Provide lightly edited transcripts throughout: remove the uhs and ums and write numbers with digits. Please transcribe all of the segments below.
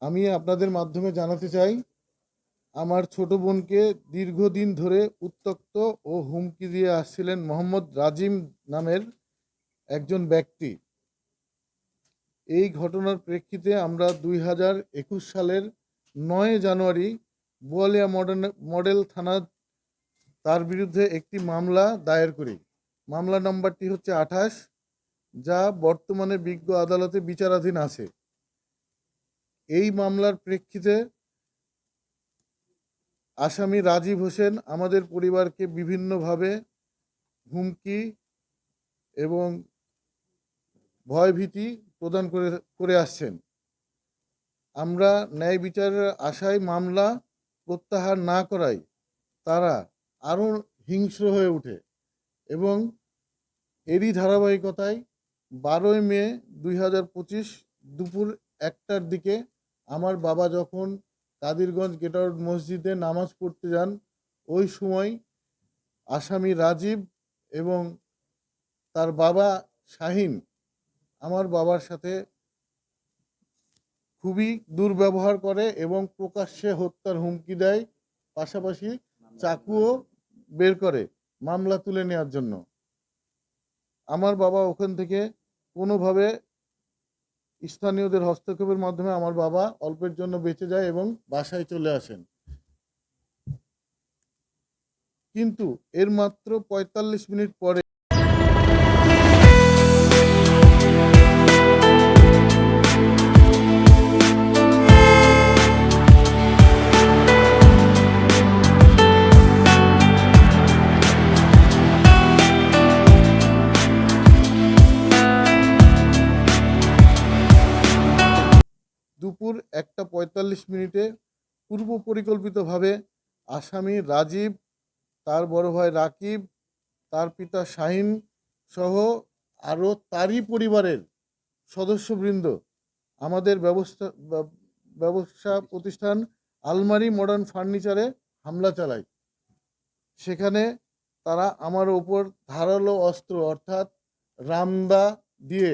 আমি আপনাদের মাধ্যমে জানাতে চাই, আমার ছোট বোনকে দীর্ঘদিন ধরে উত্ত্যক্ত ও হুমকি দিয়ে আসছিলেন মোহাম্মদ রাজিম নামের একজন ব্যক্তি। এই ঘটনার প্রেক্ষিতে আমরা 2021 সালের 9 জানুয়ারি বোয়ালিয়া মডেল থানা তার বিরুদ্ধে একটি মামলা দায়ের করি। মামলা নম্বরটি হচ্ছে 28, যা বর্তমানে বিজ্ঞ আদালতে বিচারাধীন আছে। এই মামলার প্রেক্ষিতে আসামি রাজীব হোসেন আমাদের পরিবারকে বিভিন্নভাবে হুমকি এবং ভয়ভীতি প্রদান করে আসছেন। আমরা ন্যায় বিচারের আশায় মামলা প্রত্যাহার না করায় তারা আরও হিংস্র হয়ে ওঠে এবং এরই ধারাবাহিকতায় 12 মে 2025 দুপুর 1টার দিকে আমার বাবা যখন কাদিরগঞ্জ গেটআউট মসজিদে নামাজ পড়তে যান, ওই সময় আসামি রাজীব এবং তার বাবা শাহিন আমার বাবার সাথে খুবই দুর্ব্যবহার করে এবং প্রকাশ্যে হত্যার হুমকি দেয়, পাশাপাশি চাকুও বের করে মামলা তুলে নেওয়ার জন্য। আমার বাবা ওখান থেকে কোনোভাবে স্থানীয়দের হস্তক্ষেপের মাধ্যমে আমার বাবা অল্পের জন্য বেঁচে যায় এবং বাসায় চলে আসেন। কিন্তু এর মাত্র 45 মিনিট পরে দুপুর 1:45 পূর্ব পরিকল্পিতভাবে আসামি রাজীব, তার বড় ভাই রাকিব, তার পিতা শাহিন সহ আরও তারই পরিবারের সদস্যবৃন্দ আমাদের ব্যবসা প্রতিষ্ঠান আলমারি মডার্ন ফার্নিচারে হামলা চালায়। সেখানে তারা আমার ওপর ধারালো অস্ত্র অর্থাৎ রামদা দিয়ে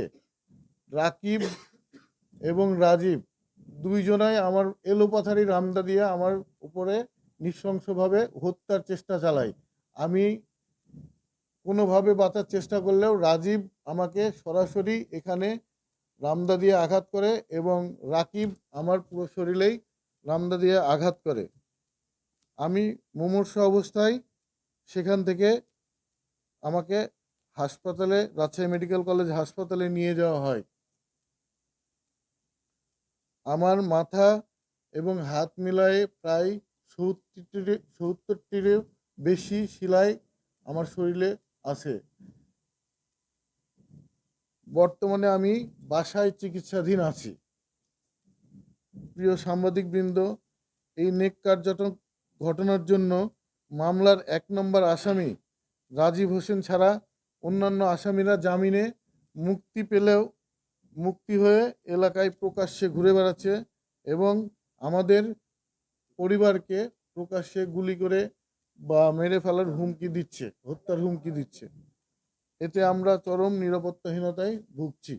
রাকিব এবং রাজীব দুইজনাই আমার এলোপাথারি রামদা দিয়ে আমার উপরে নৃশংসভাবে হত্যার চেষ্টা চালায়। আমি কোনোভাবে বাঁচার চেষ্টা করলেও রাজীব আমাকে সরাসরি এখানে রামদা দিয়ে আঘাত করে এবং রাকিব আমার পুরো শরীরেই রামদা দিয়ে আঘাত করে। আমি মুমূর্ষ অবস্থায় সেখান থেকে আমাকে হাসপাতালে, রাজশাহী মেডিকেল কলেজ হাসপাতালে নিয়ে যাওয়া হয়। আমার মাথা এবং হাত মিলায়ে প্রায় 70টিরও বেশি সেলাই আমার শরীরে আছে। বর্তমানে আমি বাসায় চিকিৎসাধীন আছি। প্রিয় সাংবাদিকবৃন্দ, এই নেককারজনক ঘটনার জন্য মামলার 1 নম্বর আসামি রাজীব হোসেন ছাড়া অন্যান্য আসামিরা জামিনে মুক্তি পেলেও মুক্তি হয়ে এলাকায় প্রকাশ্যে ঘুরে বেড়াচ্ছে এবং আমাদের পরিবারকে প্রকাশ্যে গুলি করে বা মেরে ফেলার হুমকি দিচ্ছে, হত্যার হুমকি দিচ্ছে। এতে আমরা চরম নিরাপত্তাহীনতায় ভুগছি।